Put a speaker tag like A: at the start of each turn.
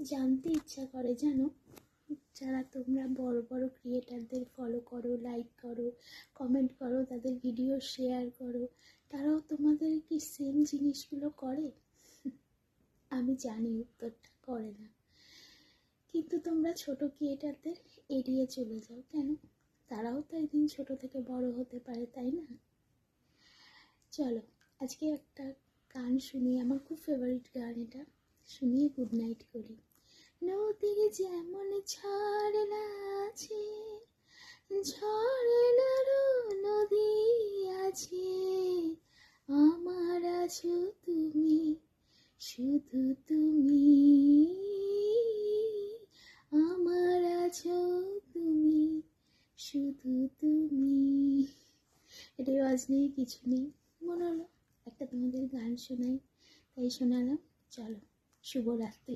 A: জানতে ইচ্ছা করে জানো, যারা তোমরা বড় বড় ক্রিয়েটারদের ফলো করো, লাইক করো, কমেন্ট করো, তাদের ভিডিও শেয়ার করো, তারাও তোমাদের কি সেম জিনিসগুলো করে? আমি জানি উত্তরটা করে না, কিন্তু তোমরা ছোট ক্রিয়েটারদের এড়িয়ে চলে যাও কেন? তারাও তো একদিন ছোট থেকে বড় হতে পারে, তাই না? চলো আজকে একটা গান শুনি, আমার খুব ফেভারিট গান এটা, শুনিয়ে গুড নাইট করি। নদী যেমন ঝর্ণা আছে, ঝর্ণারও নদী আছে, আমার আছো তুমি, শুধু তুমি, আমার আছো তুমি, শুধু তুমি। রেওয়াজ নেই, কিছু নেই, মনে হলো একটা তোমাদের গান শোনাই, তাই শোনালাম। চলো, শুভরাত্রি।